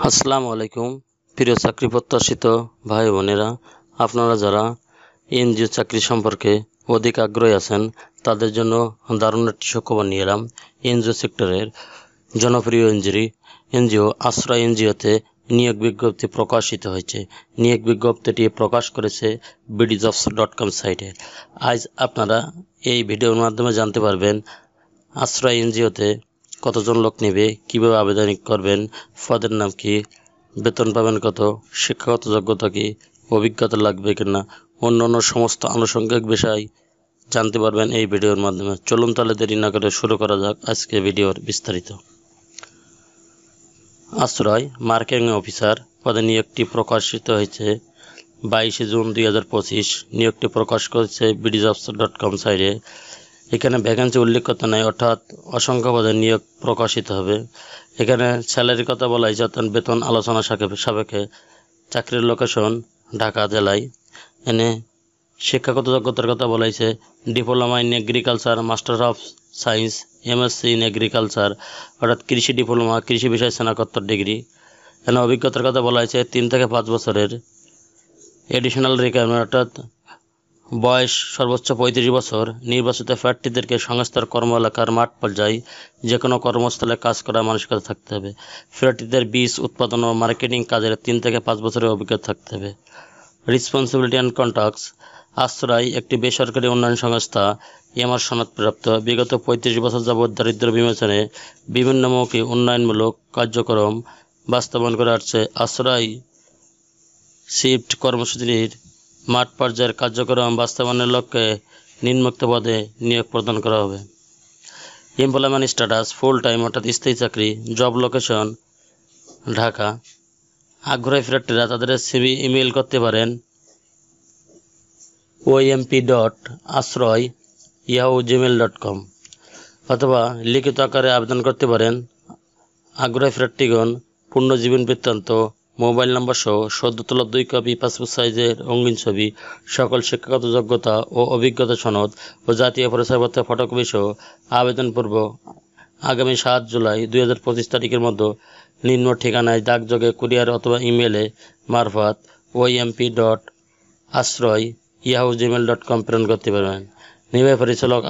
আসসালামু আলাইকুম প্রিয় চাকরি প্রত্যাশিত ভাই বোনেরা, আপনারা যারা এনজিও চাকরি সম্পর্কে অধিক আগ্রহী আছেন তাদের জন্য দারুণ একটি সুখবর নিয়ে এলাম। এনজিও সেক্টরের জনপ্রিয় এনজিও আশ্রয় এনজিওতে নিয়োগ বিজ্ঞপ্তি প্রকাশিত হয়েছে। নিয়োগ বিজ্ঞপ্তিটি প্রকাশ করেছে bdjobs.com সাইটে। আজ আপনারা এই ভিডিওর মাধ্যমে জানতে পারবেন আশ্রয় এনজিওতে কতজন লোক নেবে, কিভাবে আবেদন করবেন, পদের নাম কি, বেতন পাবেন কত, শিক্ষাগত যোগ্যতা কি, অভিজ্ঞতা লাগবে কিনা, অন্যান্য সমস্ত আনুষঙ্গিক বিষয় জানতে পারবেন এই ভিডিওর মাধ্যমে। চলুন তাহলে দেরি না করে শুরু করা যাক আজকে ভিডিওর বিস্তারিত। আশ্রয় মার্কেটিং অফিসার পদে নিয়োগটি প্রকাশিত হয়েছে 22 জুন 2025। নিয়োগটি প্রকাশ করেছে bdjobs.com সাইটে। এখানে ভ্যাকেন্সি উল্লেখ করতে নাই, অর্থাৎ অসংখ্য পদে নিয়োগ প্রকাশিত হবে। এখানে স্যালারির কথা বলা হয়েছে, অর্থাৎ বেতন আলোচনা সাপেক্ষে। চাকরির লোকেশন ঢাকা জেলায়। এনে শিক্ষাগত যোগ্যতার কথা বলা হয়েছে diploma in agriculture, master of science, MSc in agriculture, অর্থাৎ কৃষি ডিপ্লোমা, কৃষি বিষয়ে স্নাতকোত্তর ডিগ্রি। এখানে অভিজ্ঞতার কথা বলা হয়েছে 3 থেকে 5 বছরের। এডিশনাল রিকোয়ারমেন্ট, অর্থাৎ বয়স সর্বোচ্চ 35 বছর। নির্বাচিত প্রার্থীদেরকে সংস্থার কর্ম এলাকার মাঠ পর্যায়ে যে কোনো কর্মস্থলে কাজ করার মানসিকতা থাকতে হবে। প্রার্থীদের বীজ উৎপাদন ও মার্কেটিং কাজের 3 থেকে 5 বছরের অভিজ্ঞতা থাকতে হবে। Responsibility and contracts. আশ্রয় একটি বেসরকারি উন্নয়ন সংস্থা, এমআর সনদপ্রাপ্ত। বিগত 35 বছর যাবৎ দারিদ্র বিমোচনে বিভিন্নমুখী উন্নয়নমূলক কার্যক্রম বাস্তবায়ন করে আসছে। আশ্রয় শিফট কর্মসূচির মাঠ পর্যায়ের কার্যক্রম বাস্তবায়নের লক্ষ্যে নিম্নোক্ত পদে নিয়োগ প্রদান করা হবে। এমপ্লয়মেন্ট স্ট্যাটাস ফুল টাইম, অর্থাৎ স্থায়ী চাকরি। Job location Dhaka. আগ্রহী প্রার্থীরা তাদের সিভি ইমেল করতে পারেন omp.asroy@gmail.com অথবা লিখিত আকারে আবেদন করতে পারেন। আগ্রহী প্রার্থীগণ পূর্ণ জীবন বৃত্তান্ত, মোবাইল নম্বর সহ সদ্য তোলা 2 কপি পাসপোর্ট সাইজের রঙিন ছবি, সকল শিক্ষাগত যোগ্যতা ও অভিজ্ঞতা সনদ ও জাতীয় পরিচয়পত্রের ফটোকপি সহ আবেদনপূর্ব আগামী 7 জুলাই 2025 তারিখের মধ্যে নিম্ন ঠিকানায় ডাকযোগে, কুরিয়ার অথবা ইমেলে মারফত omp.asroy@gmail.com প্রেরণ করতে পারবেন। নির্বাহী পরিচালক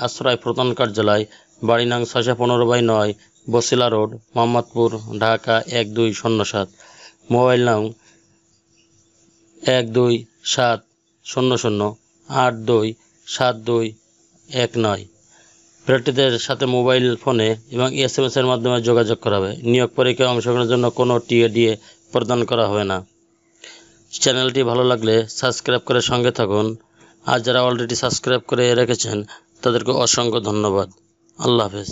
আশ্রয় প্রধান কার্যালয়, বাড়ি নং 615/9, বসিলা রোড, মোহাম্মদপুর, ঢাকা 12007। মোবাইল নং 12700827219। প্রার্থীদের সাথে মোবাইল ফোনে এবং SMS এর মাধ্যমে যোগাযোগ করা হবে। নিয়োগ পরীক্ষায় অংশগ্রহণের জন্য কোনো টিএডিএ প্রদান করা হবে না। চ্যানেলটি ভালো লাগলে সাবস্ক্রাইব করে সঙ্গে থাকুন। আর যারা অলরেডি সাবস্ক্রাইব করে রেখেছেন তাদেরকে অসংখ্য ধন্যবাদ। আল্লাহ হাফেজ।